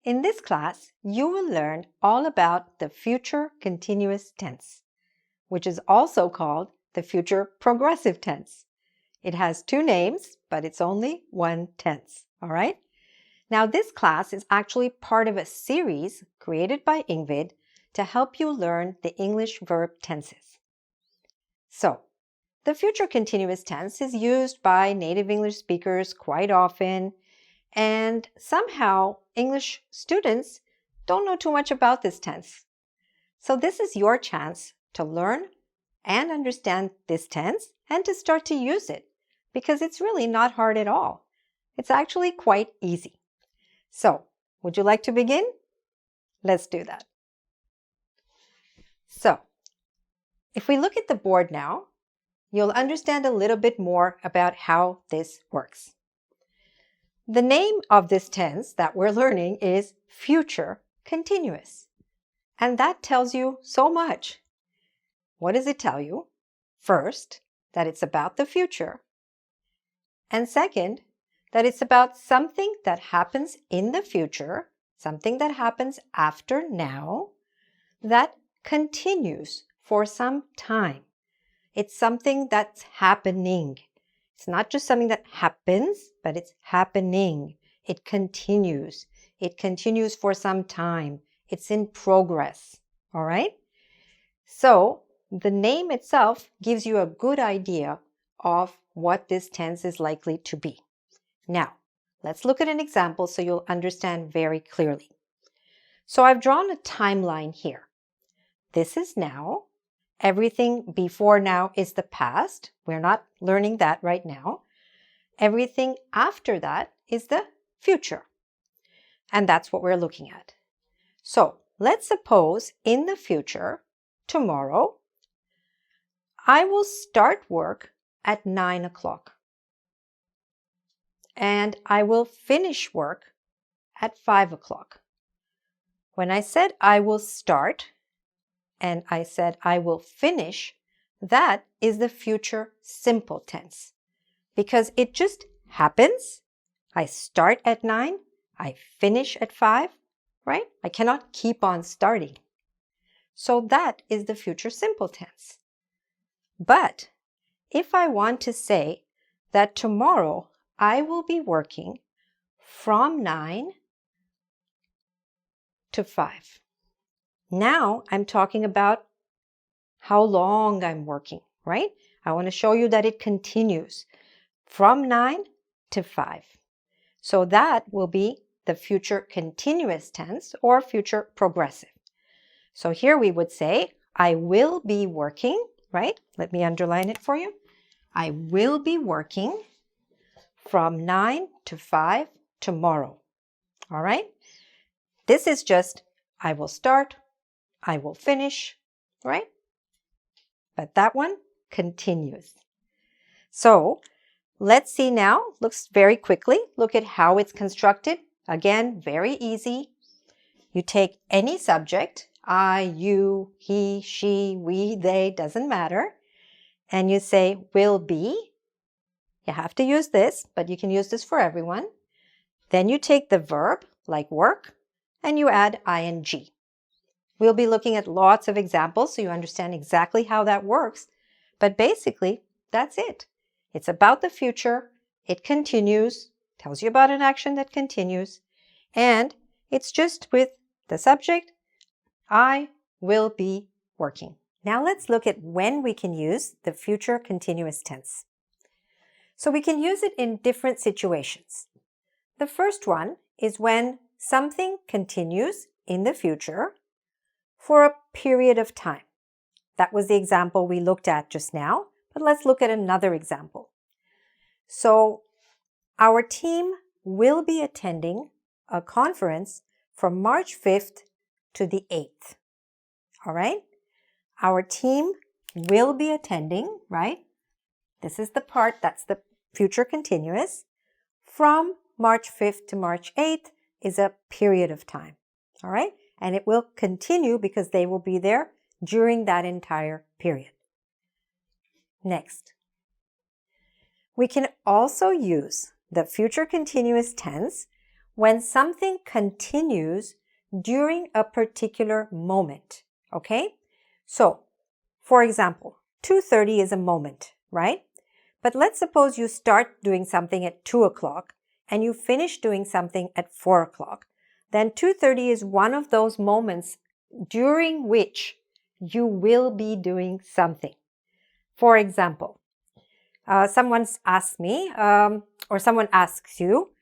In this class, you will learn all about the future continuous tense, which is also called the future progressive tense. It has two names, but it's only one tense, all right? Now, this class is actually part of a series created by engVid to help you learn the English verb tenses. So, the future continuous tense is used by native English speakers quite often, and somehow English students don't know too much about this tense. So this is your chance to learn and understand this tense and to start to use it, because it's really not hard at all. It's actually quite easy. So, would you like to begin? Let's do that. So, if we look at the board now, you'll understand a little bit more about how this works. The name of this tense that we're learning is future continuous. And that tells you so much. What does it tell you? First, that it's about the future. And second, that it's about something that happens in the future, something that happens after now, that continues for some time. It's something that's happening. It's not just something that happens, but it's happening. It continues. It continues for some time. It's in progress. All right? So, the name itself gives you a good idea of what this tense is likely to be. Now, let's look at an example so you'll understand very clearly. So I've drawn a timeline here. This is now. Everything before now is the past. We're not learning that right now. Everything after that is the future. And that's what we're looking at. So let's suppose in the future, tomorrow, I will start work at 9 o'clock. And I will finish work at 5 o'clock. When I said I will start and I said I will finish, that is the future simple tense because it just happens. I start at 9, I finish at 5, right? I cannot keep on starting. So that is the future simple tense. But if I want to say that tomorrow I will be working from 9 to 5. Now I'm talking about how long I'm working, right? I want to show you that it continues from 9 to 5. So that will be the future continuous tense or future progressive. So here we would say, I will be working, right? Let me underline it for you. I will be working from 9 to 5 tomorrow. All right? This is just, I will start, I will finish, right? But that one continues. So let's see now, looks very quickly. Look at how it's constructed. Again, very easy. You take any subject, I, you, he, she, we, they, doesn't matter. And you say will be. You have to use this, but you can use this for everyone. Then you take the verb, like work, and you add ing. We'll be looking at lots of examples so you understand exactly how that works. But basically, that's it. It's about the future. It continues, tells you about an action that continues. And it's just with the subject, I will be working. Now let's look at when we can use the future continuous tense. So we can use it in different situations. The first one is when something continues in the future for a period of time. That was the example we looked at just now, but let's look at another example. So our team will be attending a conference from March 5th to the 8th. All right? Our team will be attending, right? This is the part that's the future continuous. From March 5th to March 8th is a period of time. All right? And it will continue because they will be there during that entire period. Next. We can also use the future continuous tense when something continues during a particular moment, okay? So, for example, 2:30 is a moment, right? But let's suppose you start doing something at 2 o'clock and you finish doing something at 4 o'clock. Then 2:30 is one of those moments during which you will be doing something. For example, someone's asked me, or someone asks you,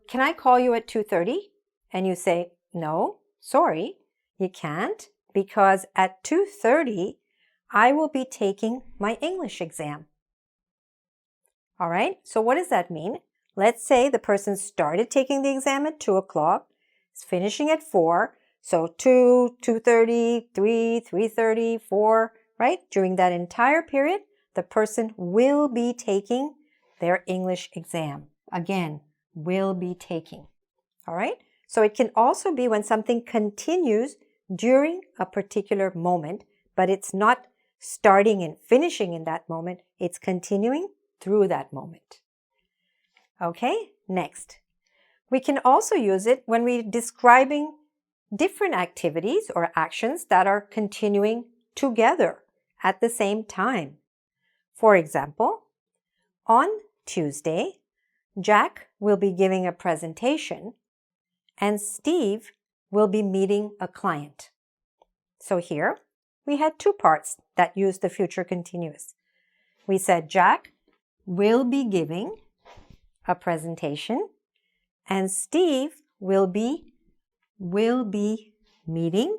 can I call you at 2:30? And you say, no, sorry, you can't, because at 2:30, I will be taking my English exam. All right, so what does that mean? Let's say the person started taking the exam at 2 o'clock, is finishing at 4, so 2, 2:30, 3, 3:30, 4, right? During that entire period, the person will be taking their English exam. Again, will be taking. All right? So it can also be when something continues during a particular moment, but it's not starting and finishing in that moment. It's continuing through that moment. Okay, next. We can also use it when we're describing different activities or actions that are continuing together at the same time. For example, on Tuesday, Jack will be giving a presentation and Steve will be meeting a client. So here we had two parts that use the future continuous. We said Jack will be giving a presentation and Steve will be meeting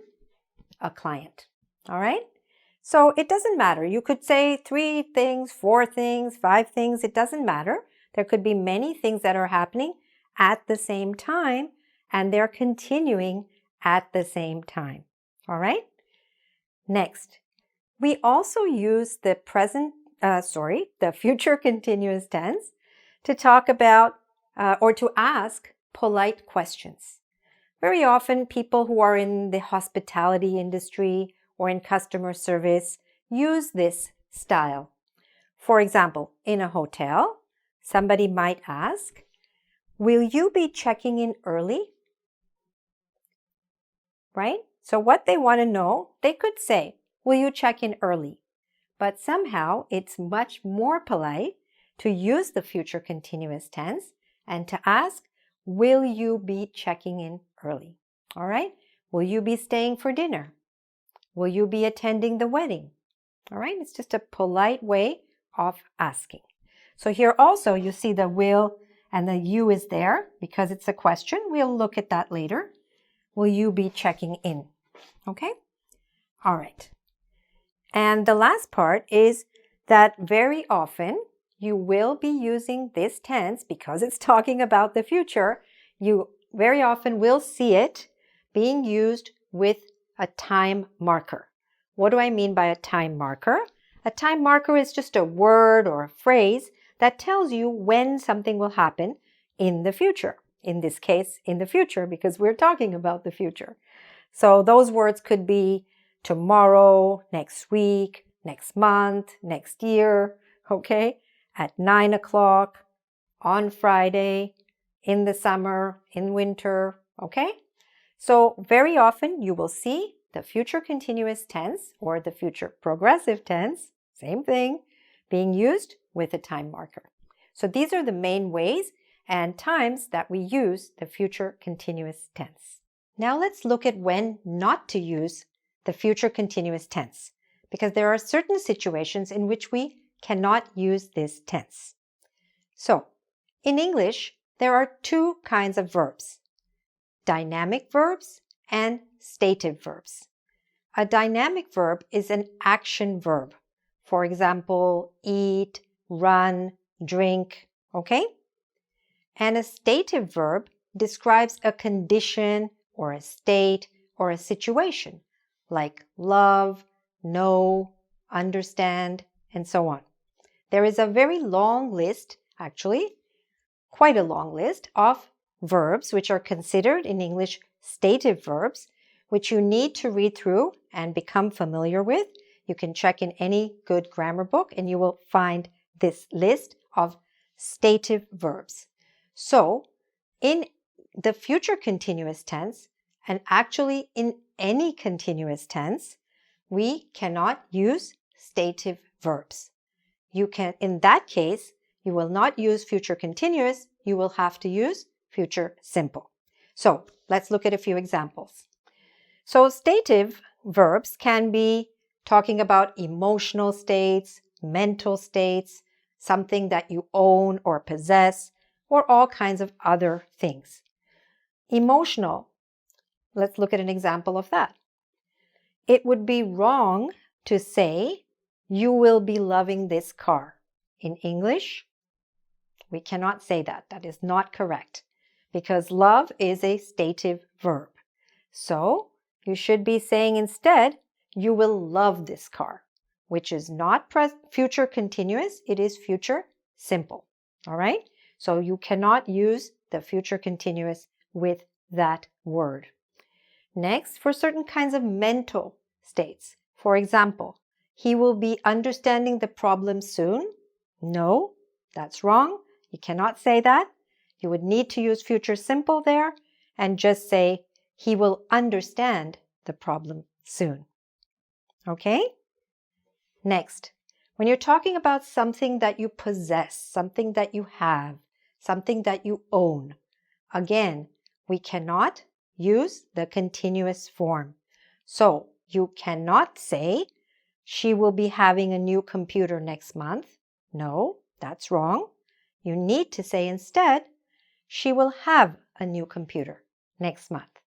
a client. All right? So it doesn't matter. You could say 3 things, 4 things, 5 things. It doesn't matter. There could be many things that are happening at the same time, and they're continuing at the same time. All right? Next, we also use the future continuous tense to talk about or to ask polite questions. Very often, people who are in the hospitality industry or in customer service use this style. For example, in a hotel, somebody might ask, will you be checking in early? Right? So what they want to know, they could say, will you check in early? But somehow it's much more polite to use the future continuous tense and to ask, will you be checking in early? All right? Will you be staying for dinner? Will you be attending the wedding? All right? It's just a polite way of asking. So here also you see the will and the you is there because it's a question. We'll look at that later. Will you be checking in? Okay? All right. And the last part is that very often you will be using this tense because it's talking about the future. You very often will see it being used with a time marker. What do I mean by a time marker? A time marker is just a word or a phrase that tells you when something will happen in the future. In this case, in the future, because we're talking about the future. So those words could be tomorrow, next week, next month, next year, okay? At 9 o'clock, on Friday, in the summer, in winter, okay? So very often you will see the future continuous tense or the future progressive tense, same thing, being used with a time marker. So these are the main ways and times that we use the future continuous tense. Now let's look at when not to use the future continuous tense, because there are certain situations in which we cannot use this tense. So, in English, there are two kinds of verbs, dynamic verbs and stative verbs. A dynamic verb is an action verb. For example, eat, run, drink, okay? And a stative verb describes a condition or a state or a situation, like love, know, understand, and so on. There is a very long list, actually, quite a long list of verbs which are considered in English stative verbs, which you need to read through and become familiar with. You can check in any good grammar book and you will find this list of stative verbs. So, in the future continuous tense, and actually in any continuous tense, we cannot use stative verbs. In that case, you will not use future continuous, you will have to use future simple. So let's look at a few examples. So stative verbs can be talking about emotional states, mental states, something that you own or possess, or all kinds of other things. Emotional, let's look at an example of that. It would be wrong to say, you will be loving this car. In English, we cannot say that. That is not correct because love is a stative verb. So you should be saying instead, you will love this car, which is not future continuous, it is future simple. All right? So you cannot use the future continuous with that word. Next, for certain kinds of mental states. For example, he will be understanding the problem soon. No, that's wrong. You cannot say that. You would need to use future simple there and just say, he will understand the problem soon. Okay? Next, when you're talking about something that you possess, something that you have, something that you own, again, we cannot use the continuous form. So you cannot say, she will be having a new computer next month. No, that's wrong. You need to say instead, she will have a new computer next month.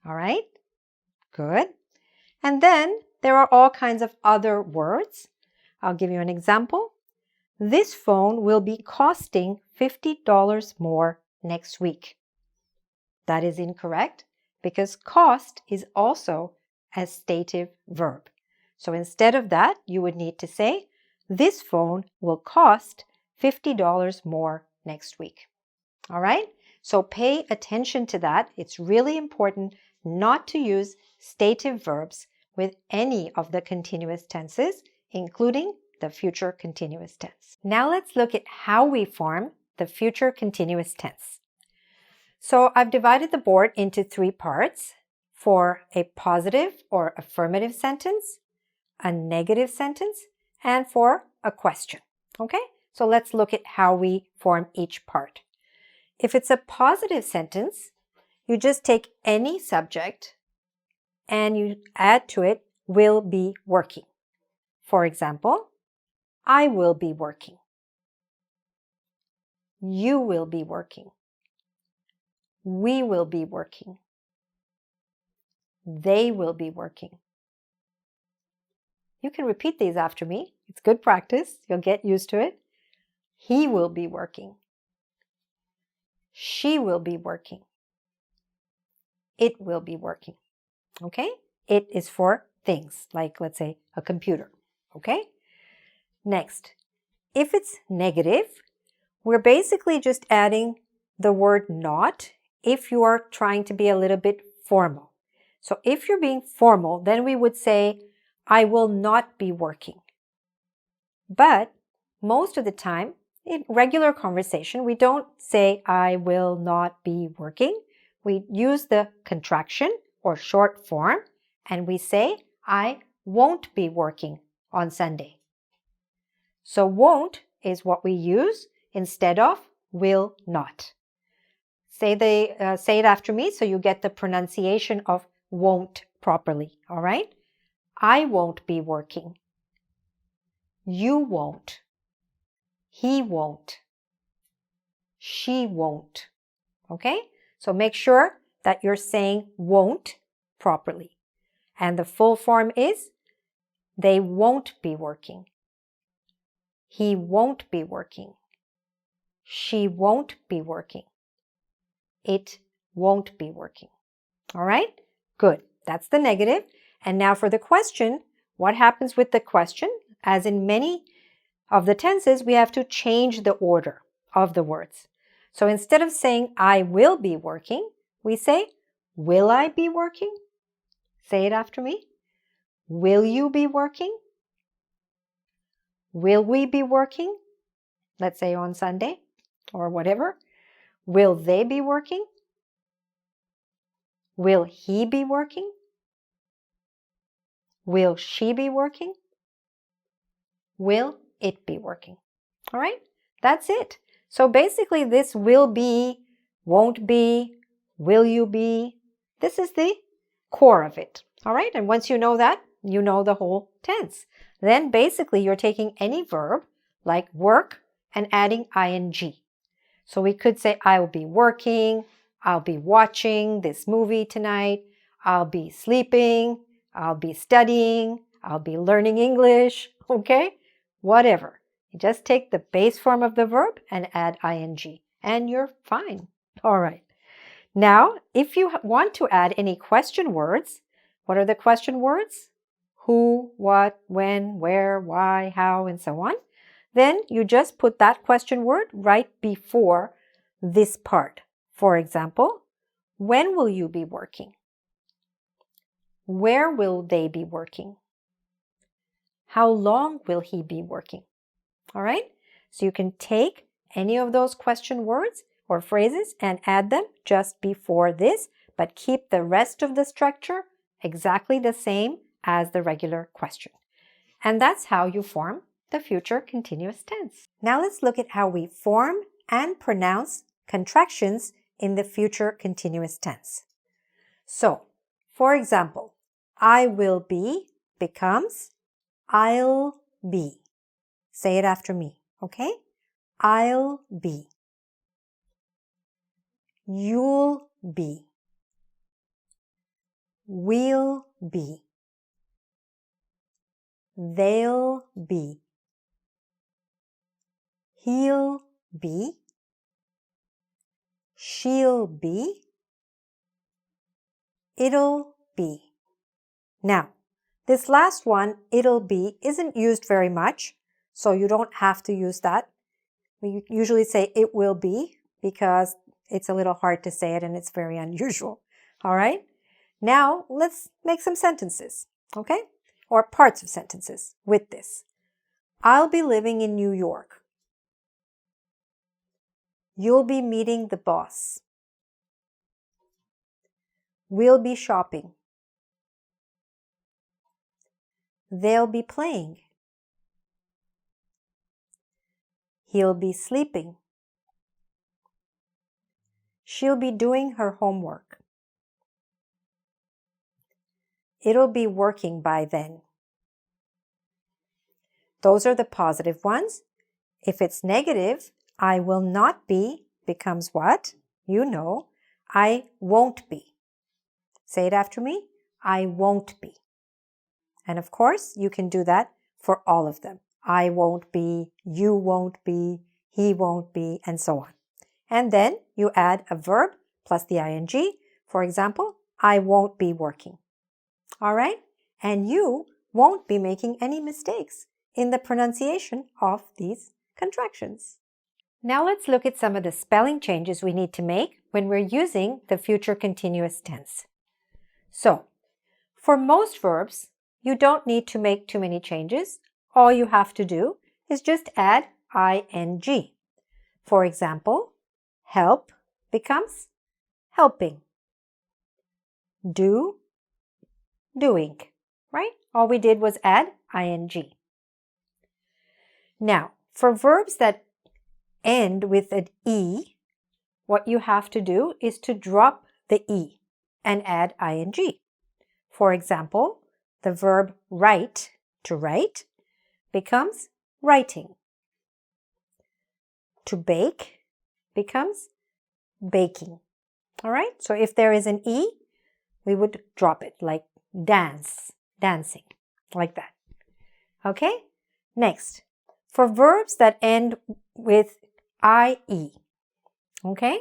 All right? Good. And then there are all kinds of other words. I'll give you an example. This phone will be costing $50 more next week. That is incorrect because cost is also a stative verb. So instead of that, you would need to say, this phone will cost $50 more next week. All right? So pay attention to that. It's really important not to use stative verbs with any of the continuous tenses, including the future continuous tense. Now let's look at how we form the future continuous tense. So I've divided the board into 3 parts for a positive or affirmative sentence, a negative sentence, and for a question. Okay? So let's look at how we form each part. If it's a positive sentence, you just take any subject and you add to it will be working. For example, I will be working. You will be working. We will be working. They will be working. You can repeat these after me. It's good practice. You'll get used to it. He will be working. She will be working. It will be working. Okay? It is for things, like let's say a computer. Okay? Next, if it's negative, we're basically just adding the word not if you are trying to be a little bit formal. So if you're being formal, then we would say, I will not be working. But most of the time, in regular conversation, we don't say, I will not be working. We use the contraction or short form, and we say, I won't be working on Sunday. So won't is what we use instead of will not. Say it after me so you get the pronunciation of won't properly, all right? I won't be working. You won't. He won't. She won't. Okay? So make sure that you're saying won't properly. And the full form is they won't be working. He won't be working. She won't be working. It won't be working. All right? Good. That's the negative. And now for the question, what happens with the question? As in many of the tenses, we have to change the order of the words. So instead of saying, I will be working, we say, will I be working? Say it after me. Will you be working? Will we be working? Let's say on Sunday or whatever. Will they be working? Will he be working? Will she be working? Will it be working? All right, that's it. So basically this will be, won't be, will you be, this is the core of it. All right, and once you know that, you know the whole tense. Then basically you're taking any verb like work and adding ing. So we could say I will be working, I'll be watching this movie tonight, I'll be sleeping, I'll be studying, I'll be learning English, okay? Whatever. You just take the base form of the verb and add ing, and you're fine. All right. Now, if you want to add any question words, what are the question words? Who, what, when, where, why, how, and so on. Then you just put that question word right before this part. For example, when will you be working? Where will they be working? How long will he be working? All right? So you can take any of those question words or phrases and add them just before this, but keep the rest of the structure exactly the same as the regular question. And that's how you form the future continuous tense. Now let's look at how we form and pronounce contractions in the future continuous tense. So, for example, I will be becomes I'll be. Say it after me, okay? I'll be. You'll be. We'll be. They'll be. He'll be. She'll be. It'll be. Now, this last one, it'll be, isn't used very much, so you don't have to use that. We usually say it will be because it's a little hard to say it and it's very unusual. All right? Now, let's make some sentences, okay? Or parts of sentences with this. I'll be living in New York. You'll be meeting the boss. We'll be shopping. They'll be playing. He'll be sleeping. She'll be doing her homework. It'll be working by then. Those are the positive ones. If it's negative, I will not be becomes what? You know, I won't be. Say it after me. I won't be. And of course, you can do that for all of them. I won't be, you won't be, he won't be, and so on. And then you add a verb plus the ing. For example, I won't be working. All right? And you won't be making any mistakes in the pronunciation of these contractions. Now let's look at some of the spelling changes we need to make when we're using the future continuous tense. So, for most verbs, you don't need to make too many changes. All you have to do is just add ing. For example, help becomes helping. Do, doing, right? All we did was add ing. Now, for verbs that end with an E, what you have to do is to drop the E and add ing. For example, the verb write, to write, becomes writing. To bake becomes baking. All right? So if there is an E, we would drop it, like dance, dancing, like that. Okay? Next, for verbs that end with IE, okay?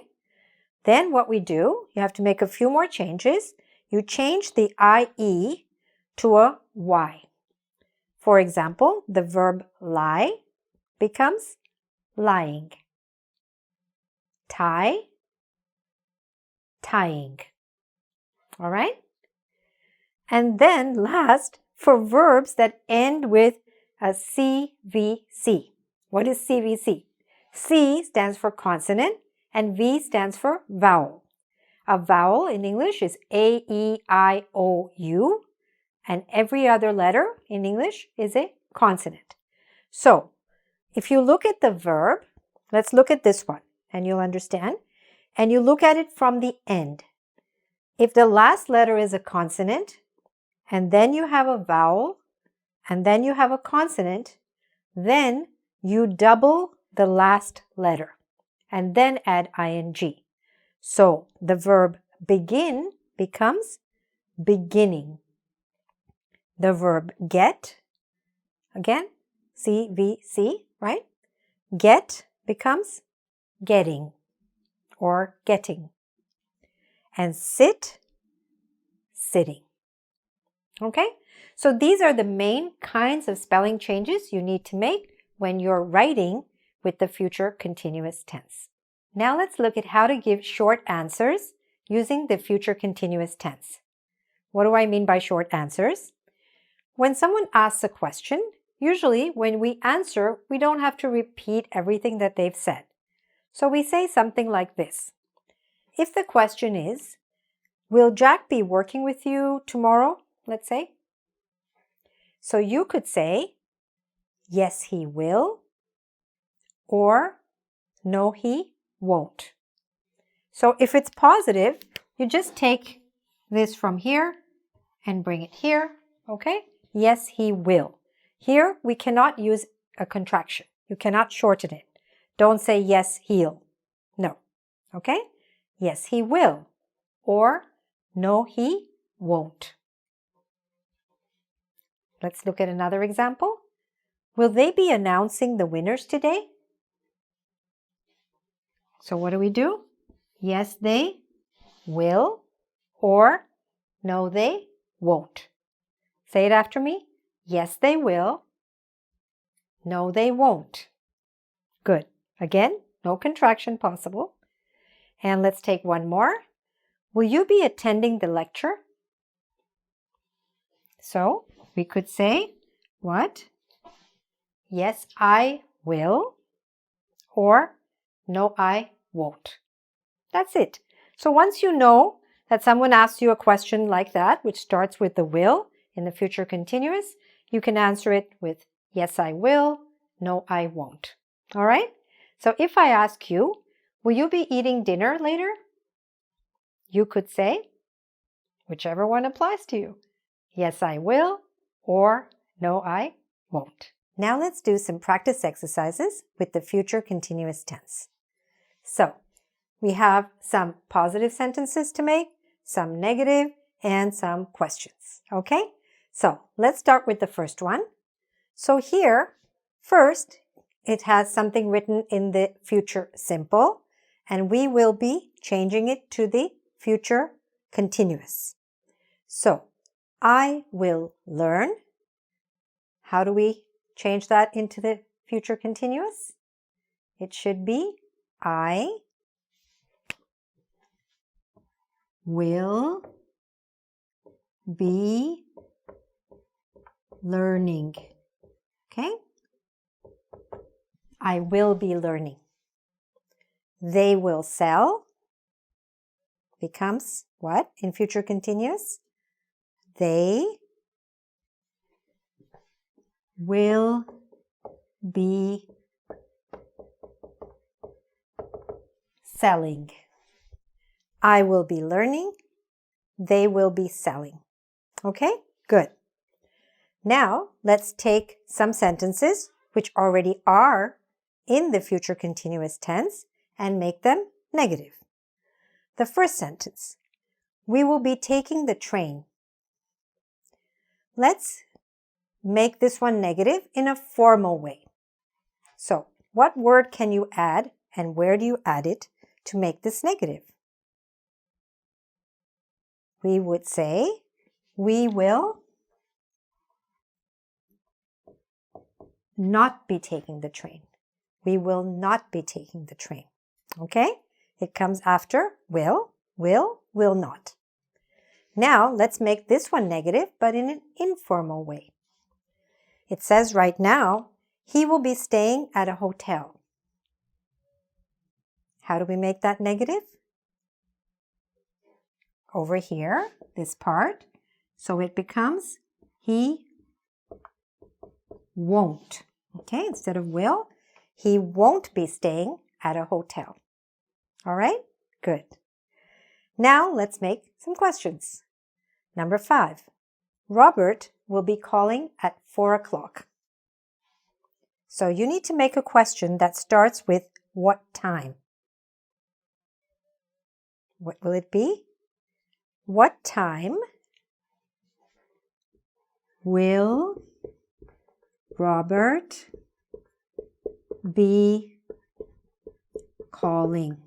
Then what we do, you have to make a few more changes. You change the IE to a Y. For example, the verb lie becomes lying. Tie, tying. All right? And then last, for verbs that end with a CVC. What is CVC? C stands for consonant and V stands for vowel. A vowel in English is A, E, I, O, U, and every other letter in English is a consonant. So, if you look at the verb, let's look at this one, and you'll understand. And you look at it from the end. If the last letter is a consonant, and then you have a vowel, and then you have a consonant, then you double the last letter, and then add ing. So the verb begin becomes beginning. The verb get, again, CVC, right? Get becomes getting or getting. And sit, sitting. Okay? So these are the main kinds of spelling changes you need to make when you're writing with the future continuous tense. Now let's look at how to give short answers using the future continuous tense. What do I mean by short answers? When someone asks a question, usually when we answer, we don't have to repeat everything that they've said. So we say something like this. If the question is, will Jack be working with you tomorrow, let's say? So you could say, yes, he will, or no, he won't. So if it's positive, you just take this from here and bring it here, okay? Yes, he will. Here, we cannot use a contraction. You cannot shorten it. Don't say yes, he'll. No, okay? Yes, he will, or no, he won't. Let's look at another example. Will they be announcing the winners today? So what do? Yes, they will, or no, they won't. Say it after me. Yes, they will. No, they won't. Good. Again, no contraction possible. And let's take one more. Will you be attending the lecture? So we could say, what? Yes, I will, or no, I won't. That's it. So once you know that someone asks you a question like that, which starts with the will in the future continuous, you can answer it with yes, I will, no, I won't. All right? So if I ask you, will you be eating dinner later? You could say, whichever one applies to you. Yes, I will, or no, I won't. Now let's do some practice exercises with the future continuous tense. So, we have some positive sentences to make, some negative, and some questions. Okay? So, let's start with the first one. So here, first, it has something written in the future simple, and we will be changing it to the future continuous. So, I will learn. How do we change that into the future continuous? It should be I will be learning. Okay? I will be learning. They will sell becomes what in future continuous? They will be selling. I will be learning. They will be selling. Okay, good. Now, let's take some sentences which already are in the future continuous tense and make them negative. The first sentence, we will be taking the train. Let's make this one negative in a formal way. So, what word can you add and where do you add it to make this negative? We would say, we will not be taking the train. We will not be taking the train. Okay? It comes after will not. Now, let's make this one negative, but in an informal way. It says right now, he will be staying at a hotel. How do we make that negative? over here, this part. So it becomes he won't. Okay, instead of will, he won't be staying at a hotel. All right, good. Now let's make some questions. Number 5. Robert will be calling at 4 o'clock. So you need to make a question that starts with what time? What will it be? What time will Robert be calling?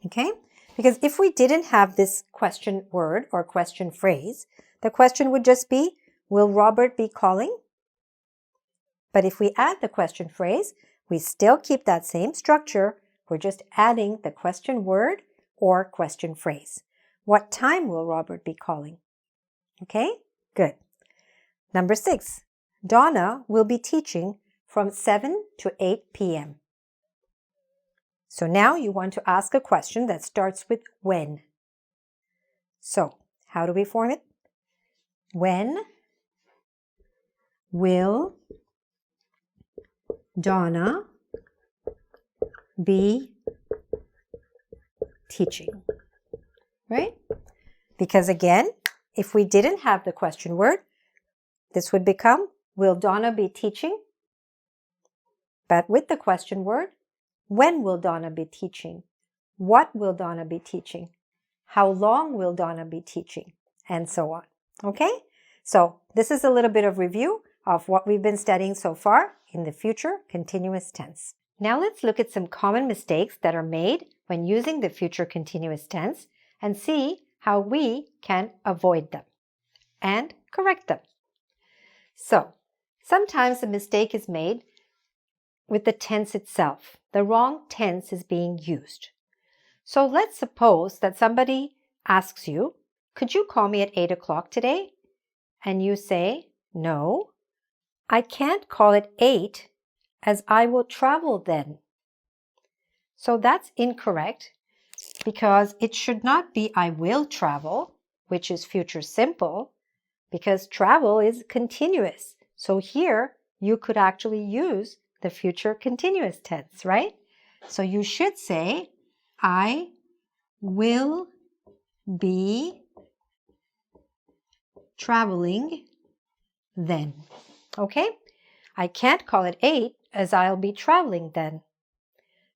Okay? Because if we didn't have this question word or question phrase, the question would just be, will Robert be calling? But if we add the question phrase, we still keep that same structure. We're just adding the question word or question phrase. What time will Robert be calling? Okay, good. Number 6, Donna will be teaching from 7 to 8 p.m. So now you want to ask a question that starts with when. So, how do we form it? When will Donna be teaching? Right? Because again, if we didn't have the question word, this would become, will Donna be teaching? But with the question word, when will Donna be teaching? What will Donna be teaching? How long will Donna be teaching? And so on. Okay? So this is a little bit of review of what we've been studying so far in the future continuous tense. Now let's look at some common mistakes that are made when using the future continuous tense and see how we can avoid them and correct them. So, sometimes a mistake is made with the tense itself. The wrong tense is being used. So let's suppose that somebody asks you, could you call me at 8 o'clock today? And you say, no, I can't call at 8 as I will travel then. So that's incorrect because it should not be I will travel, which is future simple, because travel is continuous. So here you could actually use the future continuous tense, right? So you should say, I will be traveling then. Okay? I can't call it 8 as I'll be traveling then.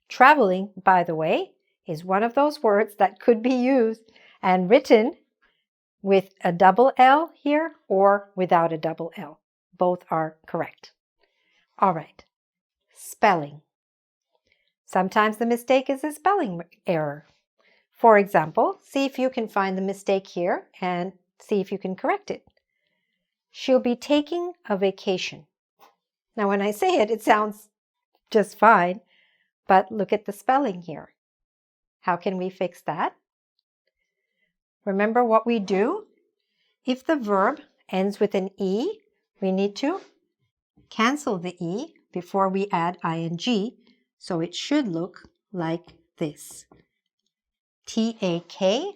Traveling, by the way, is one of those words that could be used and written with a double L here or without a double L. Both are correct. All right. Spelling. Sometimes the mistake is a spelling error. For example, see if you can find the mistake here and see if you can correct it. She'll be taking a vacation. Now, when I say it, it sounds just fine, but look at the spelling here. How can we fix that? Remember what we do? If the verb ends with an E, we need to cancel the E before we add ing, so it should look like this. T-A-K-I-N-G.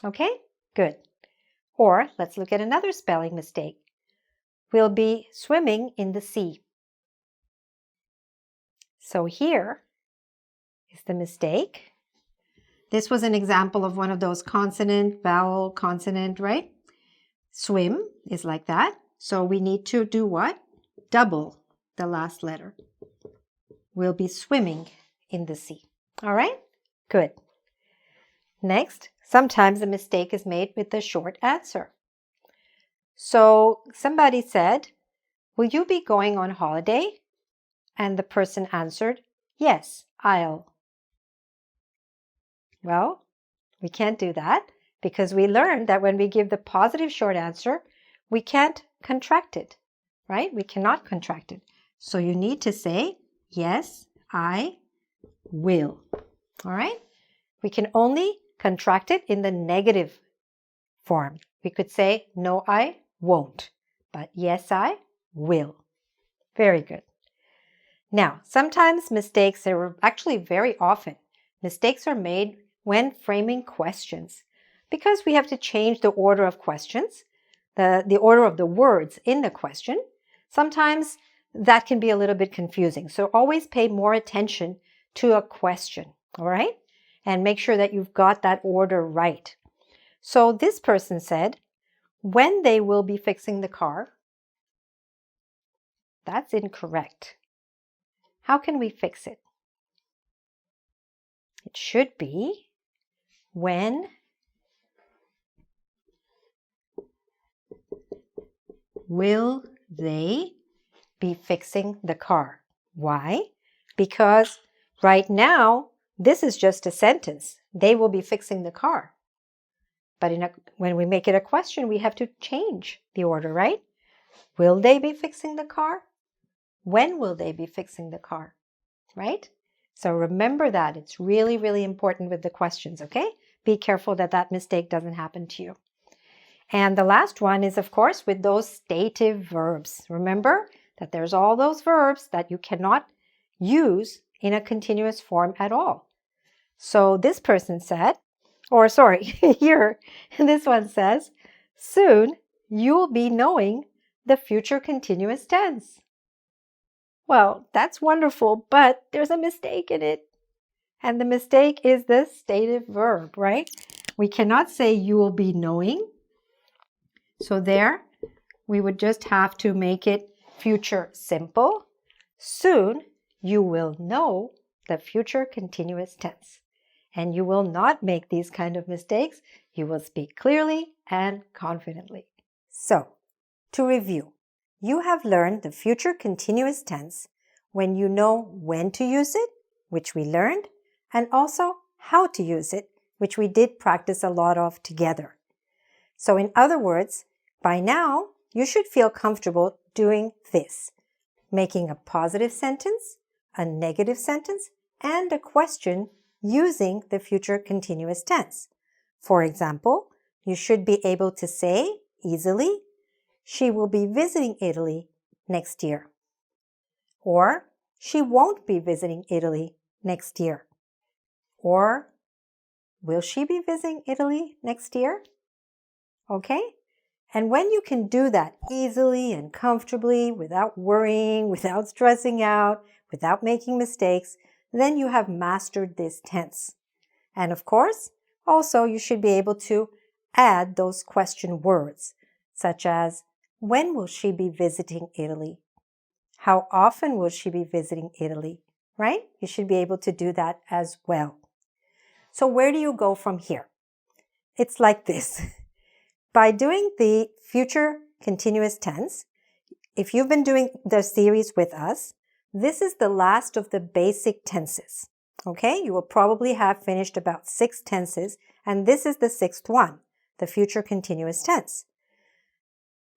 Okay, good. Or let's look at another spelling mistake. We'll be swimming in the sea. So here is the mistake. This was an example of one of those consonant, vowel, consonant, right? Swim is like that. So we need to do what? Double the last letter. We'll be swimming in the sea. All right? Good. Next, sometimes a mistake is made with the short answer. So somebody said, will you be going on holiday? And the person answered, yes, I'll. Well, we can't do that because we learned that when we give the positive short answer, we can't contract it, right? We cannot contract it. So you need to say, yes, I will. All right? We can only contract it in the negative form. We could say, no, I won't, but yes, I will. Very good. Now, sometimes mistakes, actually very often, mistakes are made when framing questions, because we have to change the order of questions, the order of the words in the question. Sometimes that can be a little bit confusing. So always pay more attention to a question, all right? And make sure that you've got that order right. So this person said, when they will be fixing the car. That's incorrect. How can we fix it? It should be, when will they be fixing the car? Why? Because right now, this is just a sentence. They will be fixing the car. But when we make it a question, we have to change the order, right? Will they be fixing the car? When will they be fixing the car? Right? So remember that. It's really, really important with the questions, okay? Be careful that that mistake doesn't happen to you. And the last one is, of course, with those stative verbs. Remember that there's all those verbs that you cannot use in a continuous form at all. So this person said, or sorry, here, this one says, soon you'll be knowing the future continuous tense. Well, that's wonderful, but there's a mistake in it. And the mistake is the stative verb, right? We cannot say you will be knowing. So there, we would just have to make it future simple. Soon you will know the future continuous tense. And you will not make these kind of mistakes. You will speak clearly and confidently. So, to review, you have learned the future continuous tense when you know when to use it, which we learned, and also how to use it, which we did practice a lot of together. So in other words, by now, you should feel comfortable doing this, making a positive sentence, a negative sentence, and a question using the future continuous tense. For example, you should be able to say easily, she will be visiting Italy next year. Or, she won't be visiting Italy next year. Or, will she be visiting Italy next year? Okay? And when you can do that easily and comfortably, without worrying, without stressing out, without making mistakes, then you have mastered this tense. And of course, also you should be able to add those question words, such as, when will she be visiting Italy? How often will she be visiting Italy? Right? You should be able to do that as well. So where do you go from here? It's like this. By doing the future continuous tense, if you've been doing the series with us, this is the last of the basic tenses. Okay? You will probably have finished about 6 tenses, and this is the 6th one, the future continuous tense.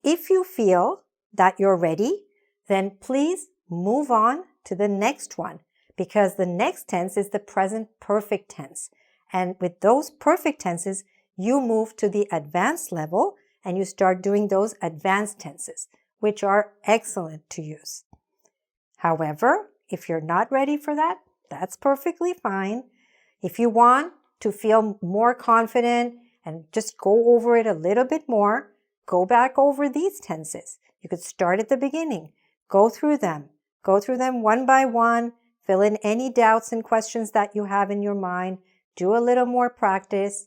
If you feel that you're ready, then please move on to the next one, because the next tense is the present perfect tense. And with those perfect tenses, you move to the advanced level and you start doing those advanced tenses, which are excellent to use. However, if you're not ready for that, that's perfectly fine. If you want to feel more confident and just go over it a little bit more, go back over these tenses. You could start at the beginning, go through them one by one, fill in any doubts and questions that you have in your mind, do a little more practice,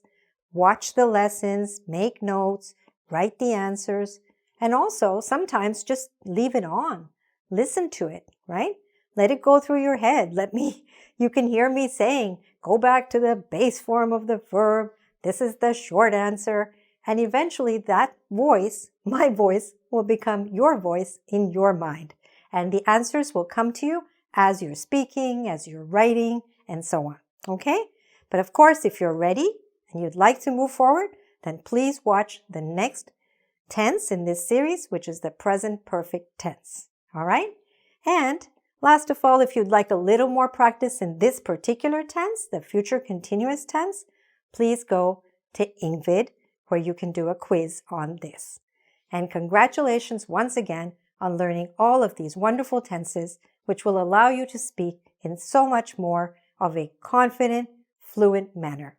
watch the lessons, make notes, write the answers, and also sometimes just leave it on. Listen to it, right? Let it go through your head. You can hear me saying, go back to the base form of the verb. This is the short answer. And eventually that voice, my voice, will become your voice in your mind. And the answers will come to you as you're speaking, as you're writing, and so on. Okay? But of course, if you're ready and you'd like to move forward, then please watch the next tense in this series, which is the present perfect tense. All right? And last of all, if you'd like a little more practice in this particular tense, the future continuous tense, please go to engVid, where you can do a quiz on this. And congratulations once again on learning all of these wonderful tenses, which will allow you to speak in so much more of a confident, fluent manner.